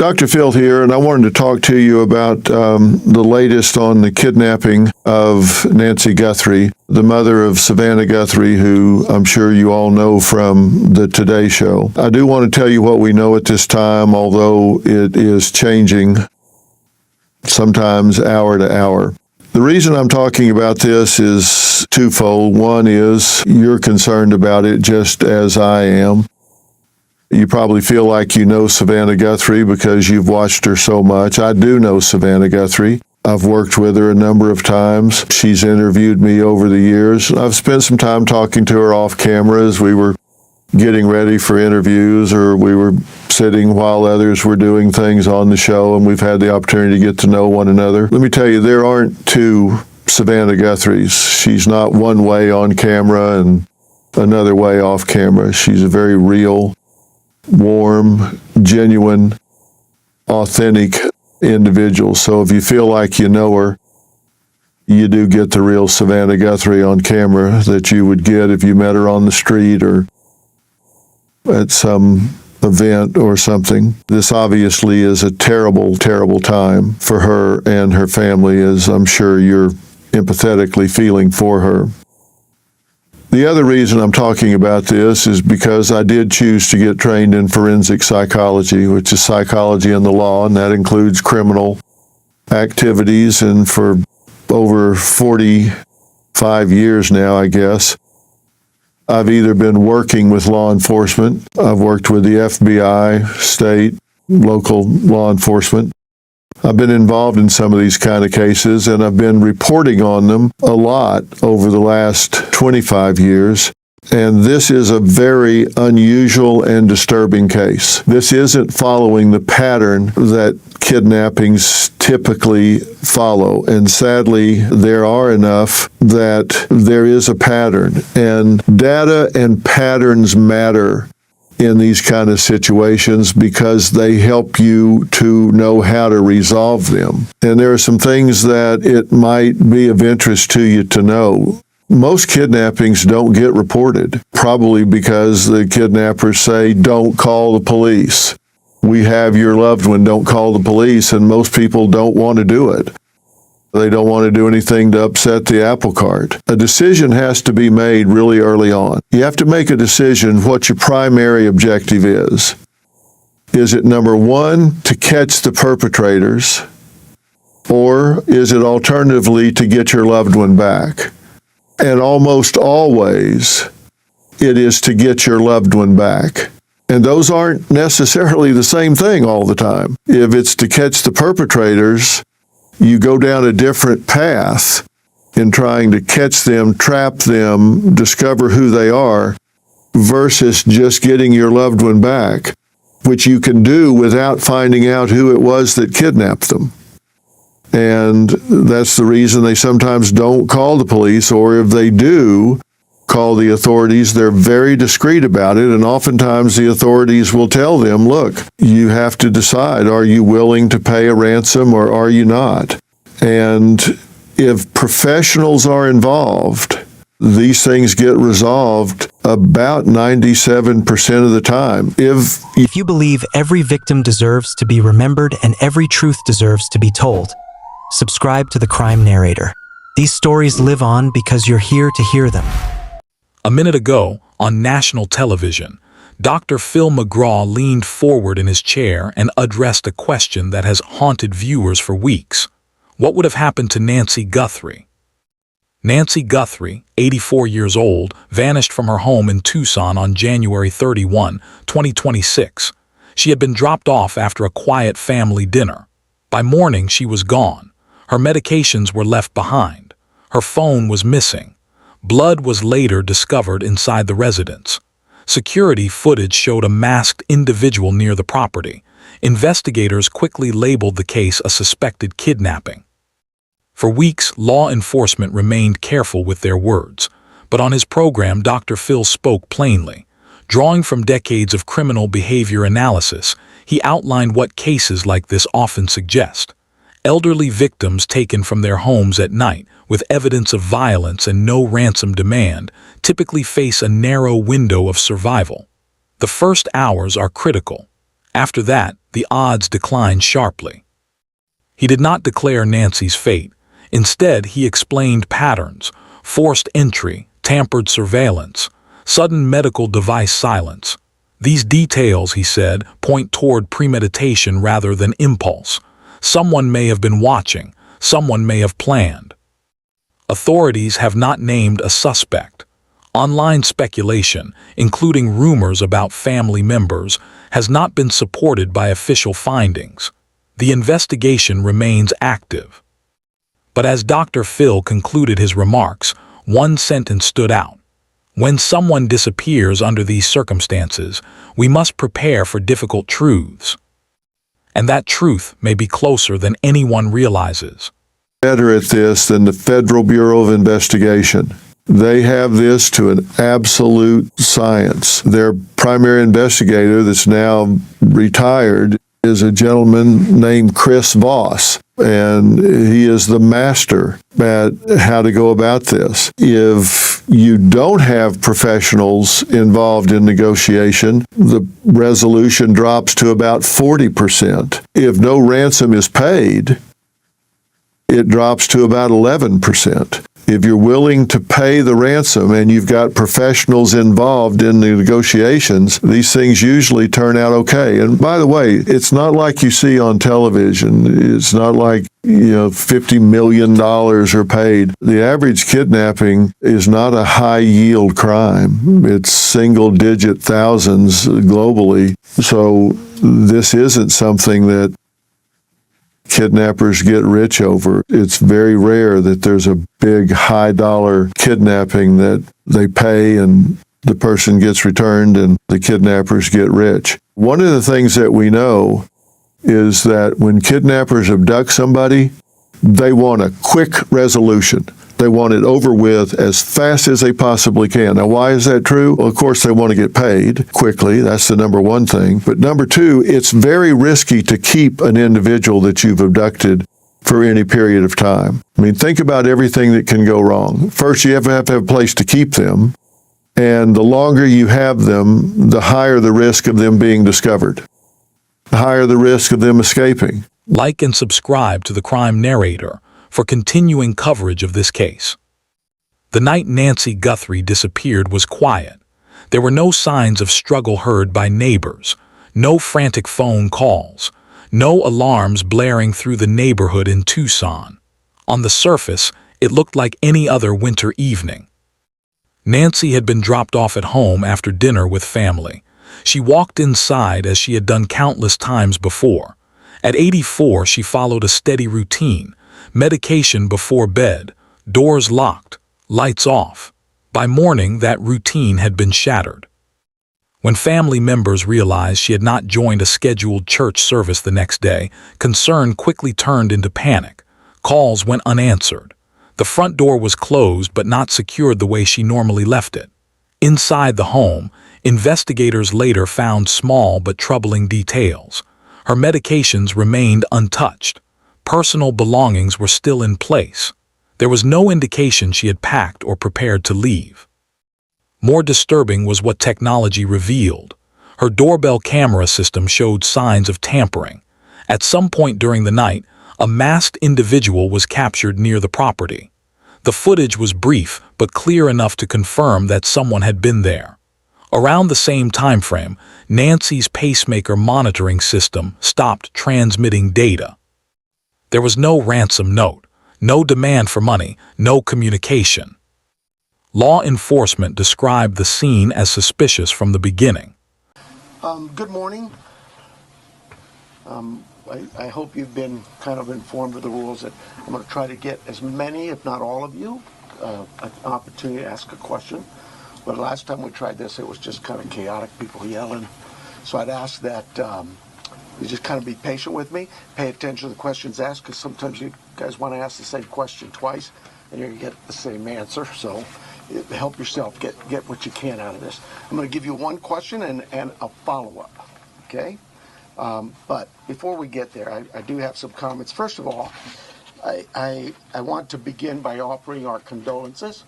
Dr. Phil here, and I wanted to talk to you about the latest on the kidnapping of Nancy Guthrie, the mother of Savannah Guthrie, who I'm sure you all know from the Today Show. I do want to tell you what we know at this time, although it is changing sometimes hour to hour. The reason I'm talking about this is twofold. One is you're concerned about it just as I am. You probably feel like you know Savannah Guthrie because you've watched her so much. I do know Savannah Guthrie. I've worked with her a number of times. She's interviewed me over the years. I've spent some time talking to her off camera as we were getting ready for interviews, or we were sitting while others were doing things on the show, and we've had the opportunity to get to know one another. Let me tell you, there aren't two Savannah Guthries. She's not one way on camera and another way off camera. She's a very real, warm, genuine, authentic individual. So if you feel like you know her, you do get the real Savannah Guthrie on camera that you would get if you met her on the street or at some event or something. This obviously is a terrible, terrible time for her and her family, as I'm sure you're empathetically feeling for her. The other reason I'm talking about this is because I did choose to get trained in forensic psychology, which is psychology in the law, and that includes criminal activities. And for over 45 years now, I guess, I've either been working with law enforcement, I've worked with the FBI, state, local law enforcement. I've been involved in some of these kind of cases, and I've been reporting on them a lot over the last 25 years. And this is a very unusual and disturbing case. This isn't following the pattern that kidnappings typically follow. And sadly, there are enough that there is a pattern. And data and patterns matter in these kind of situations because they help you to know how to resolve them. And there are some things that it might be of interest to you to know. Most kidnappings don't get reported, probably because the kidnappers say, don't call the police. We have your loved one, don't call the police, and most people don't want to do it. They don't want to do anything to upset the apple cart. A decision has to be made really early on. You have to make a decision what your primary objective is. Is it number one, to catch the perpetrators, or is it alternatively to get your loved one back? And almost always, it is to get your loved one back. And those aren't necessarily the same thing all the time. If it's to catch the perpetrators, you go down a different path in trying to catch them, trap them, discover who they are, versus just getting your loved one back, which you can do without finding out who it was that kidnapped them. And that's the reason they sometimes don't call the police, or if they do call the authorities, they're very discreet about it, and oftentimes the authorities will tell them, look, you have to decide, are you willing to pay a ransom or are you not? And if professionals are involved, these things get resolved about 97% of the time. If you believe every victim deserves to be remembered and every truth deserves to be told, subscribe to the Crime Narrator. These stories live on because you're here to hear them. A minute ago, on national television, Dr. Phil McGraw leaned forward in his chair and addressed a question that has haunted viewers for weeks. What would have happened to Nancy Guthrie? Nancy Guthrie, 84 years old, vanished from her home in Tucson on January 31, 2026. She had been dropped off after a quiet family dinner. By morning, she was gone. Her medications were left behind. Her phone was missing. Blood was later discovered inside the residence. Security footage showed a masked individual near the property. Investigators quickly labeled the case a suspected kidnapping. For weeks, law enforcement remained careful with their words, but on his program, Dr. Phil spoke plainly. Drawing from decades of criminal behavior analysis, he outlined what cases like this often suggest. Elderly victims taken from their homes at night with evidence of violence and no ransom demand typically face a narrow window of survival. The first hours are critical. After that, the odds declined sharply. He did not declare Nancy's fate. Instead, he explained patterns: forced entry, tampered surveillance, sudden medical device silence. These details, he said, point toward premeditation rather than impulse. Someone may have been watching, someone may have planned. Authorities have not named a suspect. Online speculation, including rumors about family members, has not been supported by official findings. The investigation remains active. But as Dr. Phil concluded his remarks, one sentence stood out. When someone disappears under these circumstances, we must prepare for difficult truths. And that truth may be closer than anyone realizes. Better at this than the Federal Bureau of Investigation. They have this to an absolute science. Their primary investigator that's now retired is a gentleman named Chris Voss, and he is the master at how to go about this. If you don't have professionals involved in negotiation, the resolution drops to about 40%. If no ransom is paid, it drops to about 11%. If you're willing to pay the ransom and you've got professionals involved in the negotiations, these things usually turn out okay. And by the way, it's not like you see on television. It's not like, $50 million are paid. The average kidnapping is not a high-yield crime. It's single-digit thousands globally. So this isn't something that kidnappers get rich over. It's very rare that there's a big high-dollar kidnapping that they pay and the person gets returned and the kidnappers get rich. One of the things that we know is that when kidnappers abduct somebody, they want a quick resolution. They want it over with as fast as they possibly can. Now, why is that true? Well, of course, they want to get paid quickly. That's the number one thing. But number two, it's very risky to keep an individual that you've abducted for any period of time. I mean, think about everything that can go wrong. First, you have to have a place to keep them. And the longer you have them, the higher the risk of them being discovered, the higher the risk of them escaping. Like and subscribe to the Crime Narrator for continuing coverage of this case. The night Nancy Guthrie disappeared was quiet. There were no signs of struggle heard by neighbors, no frantic phone calls, no alarms blaring through the neighborhood in Tucson. On the surface, it looked like any other winter evening. Nancy had been dropped off at home after dinner with family. She walked inside as she had done countless times before. At 84, she followed a steady routine: medication before bed, doors locked, lights off. By morning, that routine had been shattered. When family members realized she had not joined a scheduled church service the next day, concern quickly turned into panic. Calls went unanswered. The front door was closed but not secured the way she normally left it. Inside the home, investigators later found small but troubling details. Her medications remained untouched. Personal belongings were still in place. There was no indication she had packed or prepared to leave. More disturbing was what technology revealed. Her doorbell camera system showed signs of tampering. At some point during the night, a masked individual was captured near the property. The footage was brief but clear enough to confirm that someone had been there. Around the same time frame, Nancy's pacemaker monitoring system stopped transmitting data. There was no ransom note, no demand for money, no communication. Law enforcement described the scene as suspicious from the beginning. Good morning. I hope you've been kind of informed of the rules. That I'm going to try to get as many, if not all of you, an opportunity to ask a question. But last time we tried this, it was just kind of chaotic, people yelling. So I'd ask that you just kind of be patient with me, pay attention to the questions asked, because sometimes you guys want to ask the same question twice, and you're going to get the same answer. So help yourself, get what you can out of this. I'm going to give you one question and a follow-up, okay? But before we get there, I do have some comments. First of all, I want to begin by offering our condolences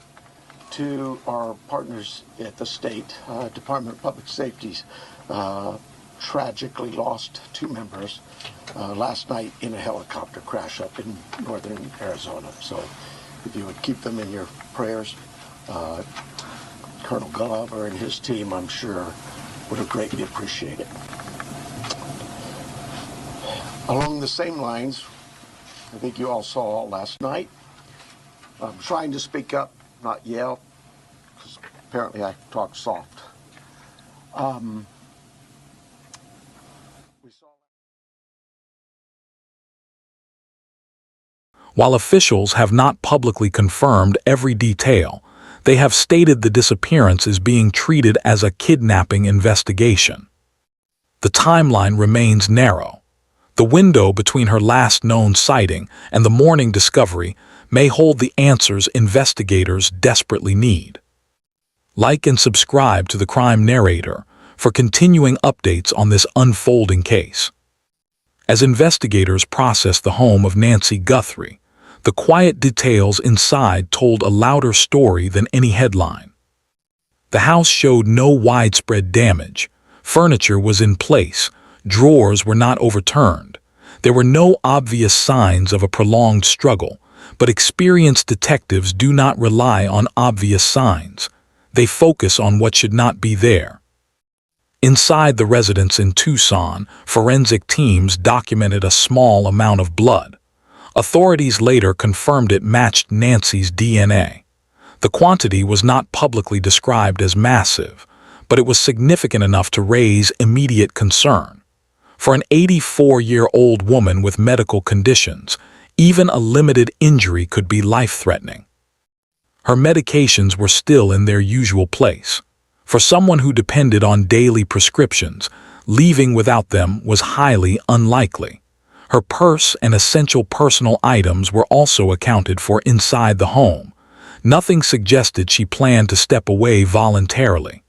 to our partners at the state Department of Public Safety's tragically lost 2 members last night in a helicopter crash up in northern Arizona. So if you would keep them in your prayers, Colonel Gulliver and his team, I'm sure, would have greatly appreciated it. Along the same lines, I think you all saw last night, I'm trying to speak up, not yell, because apparently I talk soft. While officials have not publicly confirmed every detail, they have stated the disappearance is being treated as a kidnapping investigation. The timeline remains narrow. The window between her last known sighting and the morning discovery may hold the answers investigators desperately need. Like and subscribe to the Crime Narrator for continuing updates on this unfolding case. As investigators process the home of Nancy Guthrie, the quiet details inside told a louder story than any headline. The house showed no widespread damage. Furniture was in place. Drawers were not overturned. There were no obvious signs of a prolonged struggle, but experienced detectives do not rely on obvious signs. They focus on what should not be there. Inside the residence in Tucson, forensic teams documented a small amount of blood. Authorities later confirmed it matched Nancy's DNA. The quantity was not publicly described as massive, but it was significant enough to raise immediate concern. For an 84-year-old woman with medical conditions, even a limited injury could be life-threatening. Her medications were still in their usual place. For someone who depended on daily prescriptions, leaving without them was highly unlikely. Her purse and essential personal items were also accounted for inside the home. Nothing suggested she planned to step away voluntarily.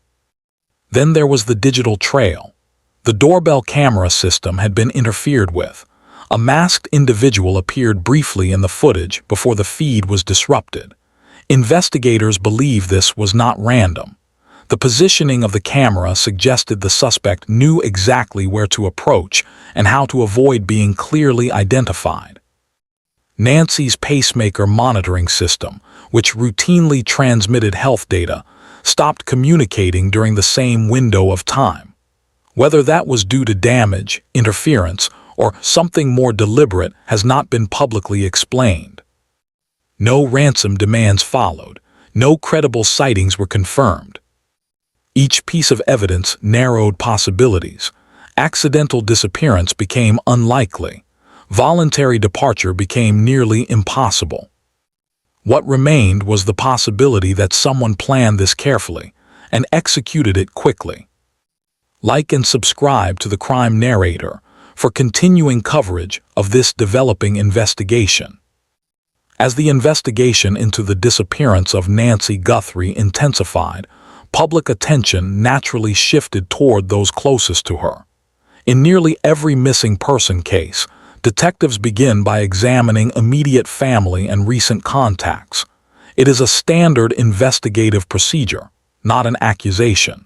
Then there was the digital trail. The doorbell camera system had been interfered with. A masked individual appeared briefly in the footage before the feed was disrupted. Investigators believe this was not random. The positioning of the camera suggested the suspect knew exactly where to approach and how to avoid being clearly identified. Nancy's pacemaker monitoring system, which routinely transmitted health data, stopped communicating during the same window of time. Whether that was due to damage, interference, or something more deliberate has not been publicly explained. No ransom demands followed. No credible sightings were confirmed. Each piece of evidence narrowed possibilities. Accidental disappearance became unlikely. Voluntary departure became nearly impossible. What remained was the possibility that someone planned this carefully and executed it quickly. Like and subscribe to the Crime Narrator for continuing coverage of this developing investigation. As the investigation into the disappearance of Nancy Guthrie intensified, public attention naturally shifted toward those closest to her. In nearly every missing person case, detectives begin by examining immediate family and recent contacts. It is a standard investigative procedure, not an accusation.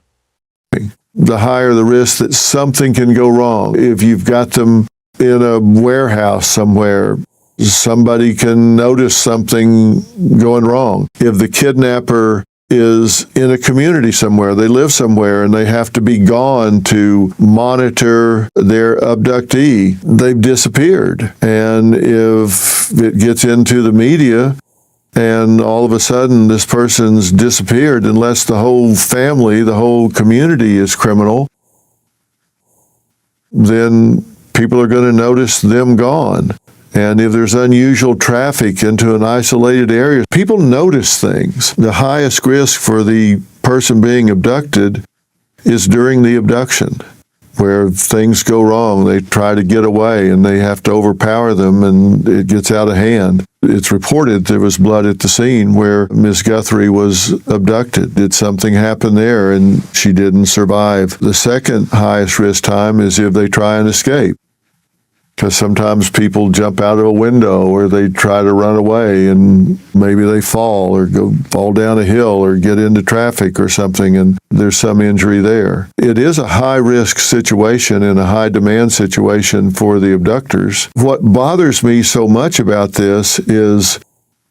The higher the risk that something can go wrong. If you've got them in a warehouse somewhere, somebody can notice something going wrong. If the kidnapper is in a community somewhere, they live somewhere, and they have to be gone to monitor their abductee, they've disappeared. And if it gets into the media and all of a sudden this person's disappeared, unless the whole family, the whole community is criminal, then people are going to notice them gone. And if there's unusual traffic into an isolated area, people notice things. The highest risk for the person being abducted is during the abduction, where things go wrong. They try to get away and they have to overpower them, and it gets out of hand. It's reported there was blood at the scene where Miss Guthrie was abducted. Did something happen there and she didn't survive? The second highest risk time is if they try and escape. Because sometimes people jump out of a window or they try to run away and maybe they fall or fall down a hill or get into traffic or something and there's some injury there. It is a high-risk situation and a high-demand situation for the abductors. What bothers me so much about this is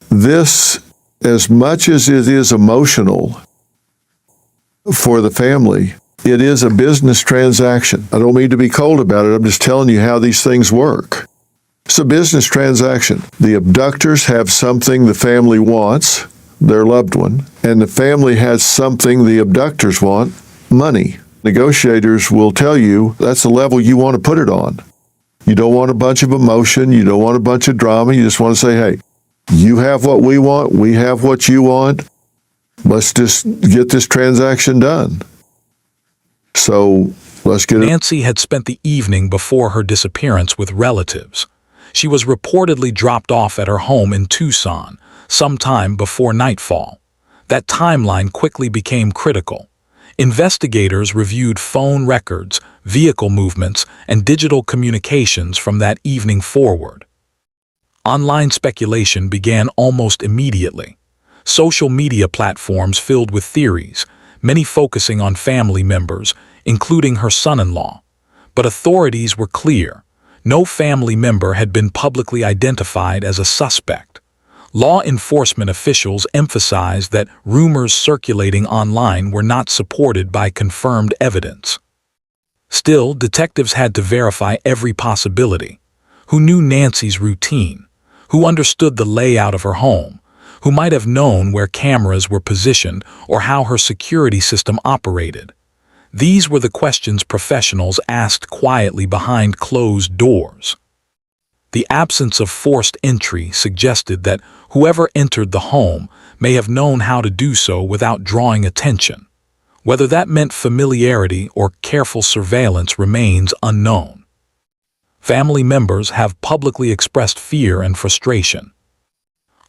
this, as much as it is emotional for the family, it is a business transaction. I don't mean to be cold about it. I'm just telling you how these things work. It's a business transaction. The abductors have something the family wants, their loved one, and the family has something the abductors want, money. Negotiators will tell you that's the level you want to put it on. You don't want a bunch of emotion. You don't want a bunch of drama. You just want to say, hey, you have what we want. We have what you want. Let's just get this transaction done. So let's get it. Nancy had spent the evening before her disappearance with relatives. She was reportedly dropped off at her home in Tucson sometime before nightfall. That timeline quickly became critical. Investigators reviewed phone records, vehicle movements, and digital communications from that evening forward. Online speculation began almost immediately. Social media platforms filled with theories, many focusing on family members, including her son-in-law. But authorities were clear. No family member had been publicly identified as a suspect. Law enforcement officials emphasized that rumors circulating online were not supported by confirmed evidence. Still, detectives had to verify every possibility. Who knew Nancy's routine? Who understood the layout of her home? Who might have known where cameras were positioned or how her security system operated? These were the questions professionals asked quietly behind closed doors. The absence of forced entry suggested that whoever entered the home may have known how to do so without drawing attention. Whether that meant familiarity or careful surveillance remains unknown. Family members have publicly expressed fear and frustration,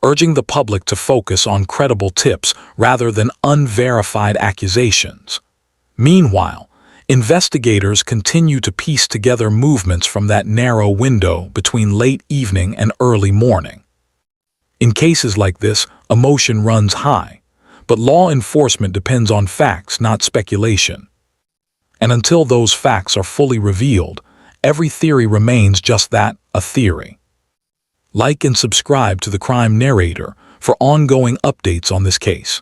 urging the public to focus on credible tips rather than unverified accusations. Meanwhile, investigators continue to piece together movements from that narrow window between late evening and early morning. In cases like this, emotion runs high, but law enforcement depends on facts, not speculation. And until those facts are fully revealed, every theory remains just that, a theory. Like and subscribe to the Crime Narrator for ongoing updates on this case.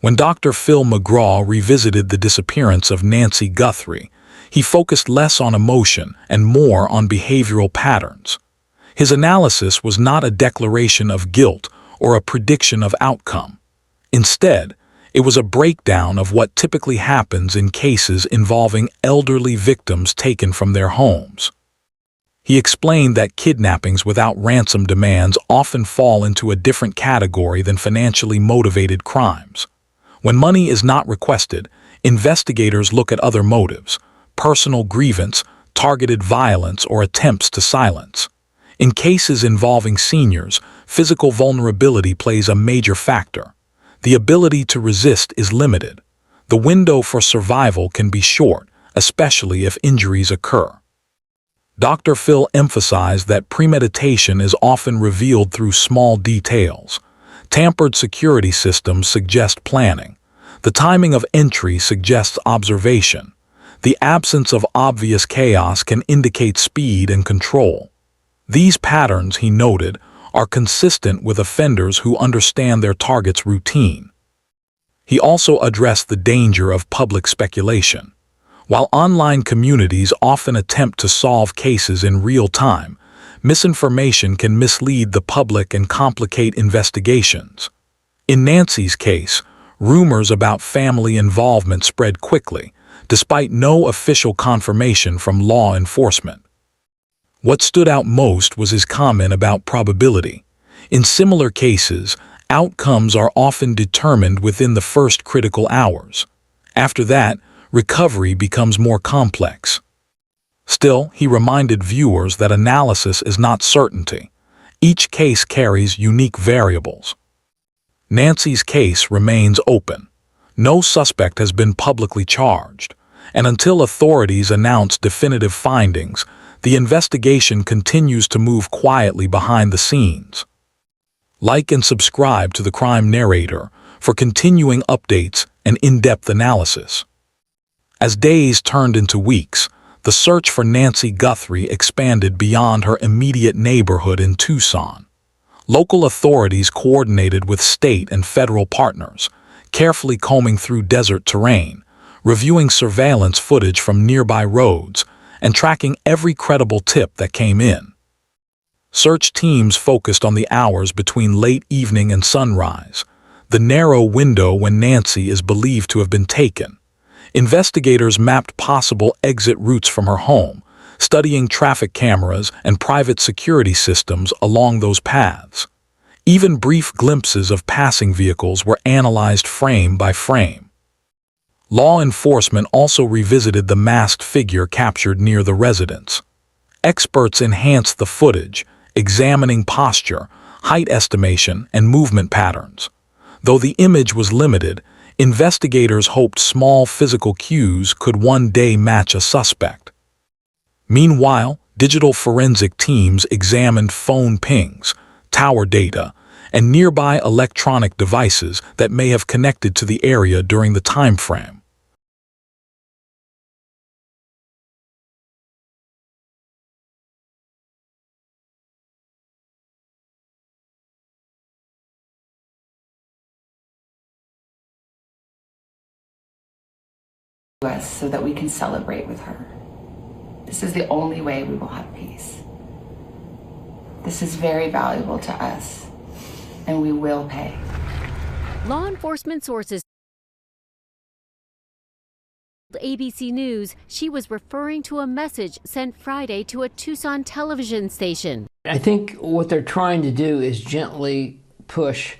When Dr. Phil McGraw revisited the disappearance of Nancy Guthrie, he focused less on emotion and more on behavioral patterns. His analysis was not a declaration of guilt or a prediction of outcome. Instead, it was a breakdown of what typically happens in cases involving elderly victims taken from their homes. He explained that kidnappings without ransom demands often fall into a different category than financially motivated crimes. When money is not requested, investigators look at other motives: personal grievance, targeted violence, or attempts to silence. In cases involving seniors, physical vulnerability plays a major factor. The ability to resist is limited. The window for survival can be short, especially if injuries occur. Dr. Phil emphasized that premeditation is often revealed through small details. Tampered security systems suggest planning. The timing of entry suggests observation. The absence of obvious chaos can indicate speed and control. These patterns, he noted, are consistent with offenders who understand their target's routine. He also addressed the danger of public speculation. While online communities often attempt to solve cases in real time, misinformation can mislead the public and complicate investigations. In Nancy's case, rumors about family involvement spread quickly, despite no official confirmation from law enforcement. What stood out most was his comment about probability. In similar cases, outcomes are often determined within the first critical hours. After that, recovery becomes more complex. Still, he reminded viewers that analysis is not certainty. Each case carries unique variables. Nancy's case remains open. No suspect has been publicly charged, and until authorities announce definitive findings, the investigation continues to move quietly behind the scenes. Like and subscribe to the Crime Narrator for continuing updates and in-depth analysis. As days turned into weeks, the search for Nancy Guthrie expanded beyond her immediate neighborhood in Tucson. Local authorities coordinated with state and federal partners, carefully combing through desert terrain, reviewing surveillance footage from nearby roads, and tracking every credible tip that came in. Search teams focused on the hours between late evening and sunrise, the narrow window when Nancy is believed to have been taken. Investigators mapped possible exit routes from her home, studying traffic cameras and private security systems along those paths. Even brief glimpses of passing vehicles were analyzed frame by frame. Law enforcement also revisited the masked figure captured near the residence. Experts enhanced the footage, examining posture, height estimation, and movement patterns. Though the image was limited, investigators hoped small physical cues could one day match a suspect. Meanwhile, digital forensic teams examined phone pings, tower data, and nearby electronic devices that may have connected to the area during the time frame. Us so that we can celebrate with her. This is the only way we will have peace. This is very valuable to us, and we will pay. Law enforcement sources told ABC News she was referring to a message sent Friday to a Tucson television station. I think what they're trying to do is gently push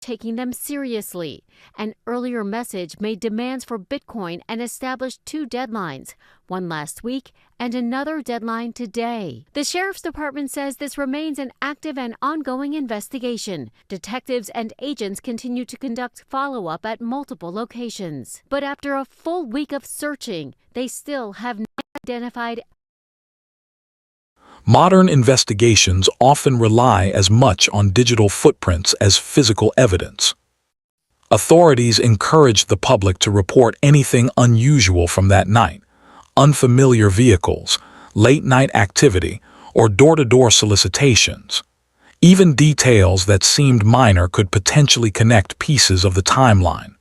taking them seriously. An earlier message made demands for Bitcoin and established 2 deadlines, one last week and another deadline today. The Sheriff's Department says this remains an active and ongoing investigation. Detectives and agents continue to conduct follow-up at multiple locations. But after a full week of searching, they still have not identified. Modern investigations often rely as much on digital footprints as physical evidence. Authorities encouraged the public to report anything unusual from that night: unfamiliar vehicles, late-night activity, or door-to-door solicitations. Even details that seemed minor could potentially connect pieces of the timeline.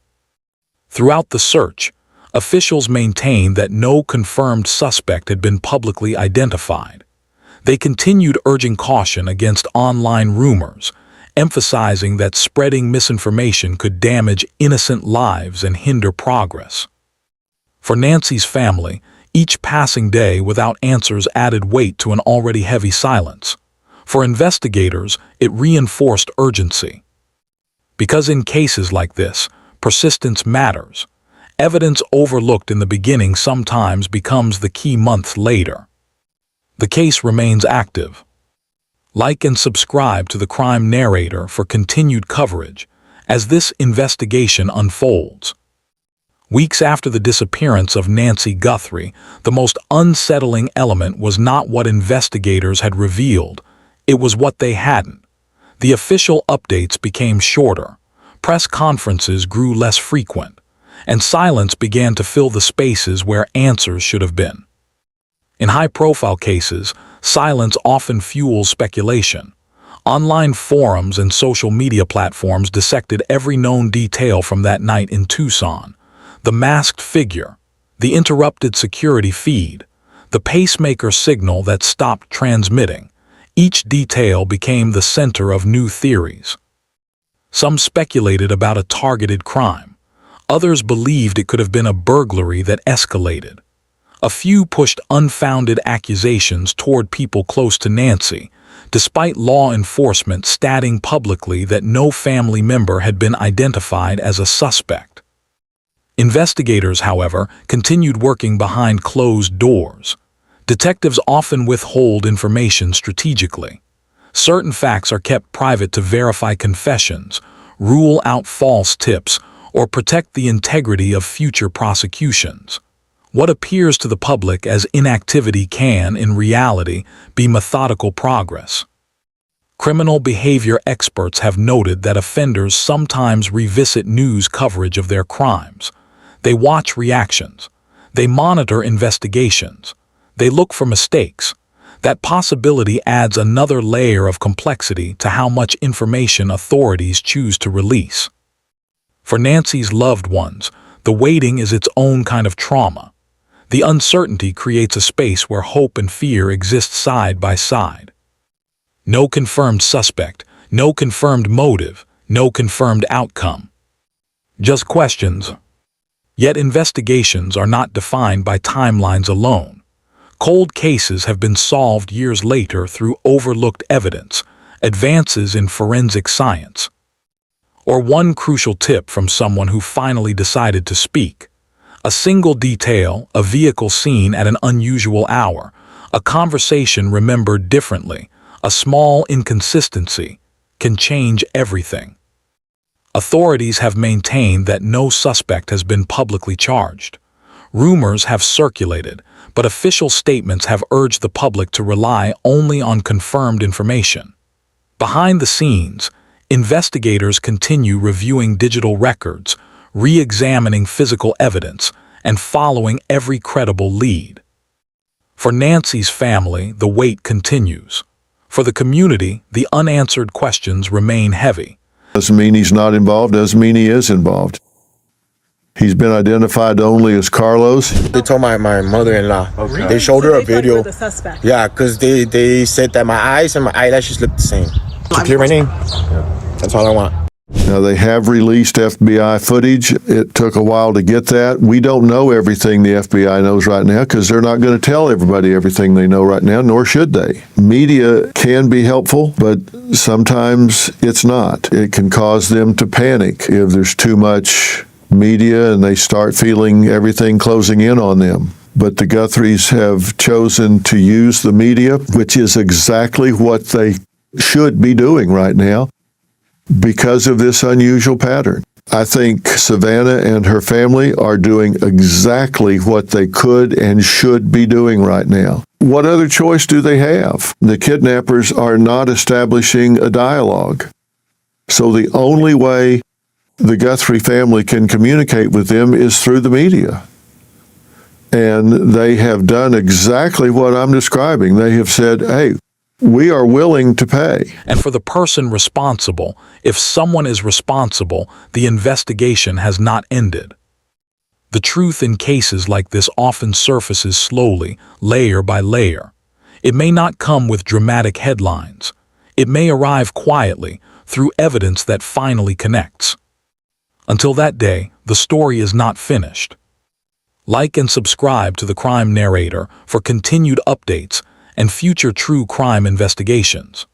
Throughout the search, officials maintained that no confirmed suspect had been publicly identified. They continued urging caution against online rumors, emphasizing that spreading misinformation could damage innocent lives and hinder progress. For Nancy's family, each passing day without answers added weight to an already heavy silence. For investigators, it reinforced urgency. Because in cases like this, persistence matters. Evidence overlooked in the beginning sometimes becomes the key months later. The case remains active. Like and subscribe to the Crime Narrator for continued coverage as this investigation unfolds. Weeks after the disappearance of Nancy Guthrie, the most unsettling element was not what investigators had revealed, it was what they hadn't. The official updates became shorter, press conferences grew less frequent, and silence began to fill the spaces where answers should have been. In high-profile cases, silence often fuels speculation. Online forums and social media platforms dissected every known detail from that night in Tucson: the masked figure, the interrupted security feed, the pacemaker signal that stopped transmitting. Each detail became the center of new theories. Some speculated about a targeted crime. Others believed it could have been a burglary that escalated. A few pushed unfounded accusations toward people close to Nancy, despite law enforcement stating publicly that no family member had been identified as a suspect. Investigators, however, continued working behind closed doors. Detectives often withhold information strategically. Certain facts are kept private to verify confessions, rule out false tips, or protect the integrity of future prosecutions. What appears to the public as inactivity can, in reality, be methodical progress. Criminal behavior experts have noted that offenders sometimes revisit news coverage of their crimes. They watch reactions. They monitor investigations. They look for mistakes. That possibility adds another layer of complexity to how much information authorities choose to release. For Nancy's loved ones, the waiting is its own kind of trauma. The uncertainty creates a space where hope and fear exist side by side. No confirmed suspect, no confirmed motive, no confirmed outcome. Just questions. Yet investigations are not defined by timelines alone. Cold cases have been solved years later through overlooked evidence, advances in forensic science, or one crucial tip from someone who finally decided to speak. A single detail, a vehicle seen at an unusual hour, a conversation remembered differently, a small inconsistency can change everything. Authorities have maintained that no suspect has been publicly charged. Rumors have circulated, but official statements have urged the public to rely only on confirmed information. Behind the scenes, investigators continue reviewing digital records, re-examining physical evidence, and following every credible lead. For Nancy's family, the wait continues. For the community, the unanswered questions remain heavy. Doesn't mean he's not involved, doesn't mean he is involved. He's been identified only as Carlos. They told my mother-in-law. Okay. They showed her a They thought you video. were the suspect. Yeah, because they said that my eyes and my eyelashes look the same. To hear my name? Yeah. That's all I want. Now, they have released FBI footage. It took a while to get that. We don't know everything the FBI knows right now because they're not going to tell everybody everything they know right now, nor should they. Media can be helpful, but sometimes it's not. It can cause them to panic if there's too much media and they start feeling everything closing in on them. But the Guthries have chosen to use the media, which is exactly what they should be doing right now, because of this unusual pattern. I think Savannah and her family are doing exactly what they could and should be doing right now. What other choice do they have? The kidnappers are not establishing a dialogue. So the only way the Guthrie family can communicate with them is through the media. And they have done exactly what I'm describing. They have said, hey, we are willing to pay. And for the person responsible, if someone is responsible, the investigation has not ended. The truth in cases like this often surfaces slowly, layer by layer. It may not come with dramatic headlines. It may arrive quietly, through evidence that finally connects. Until that day, the story is not finished. Like and subscribe to the Crime Narrator for continued updates and future true crime investigations.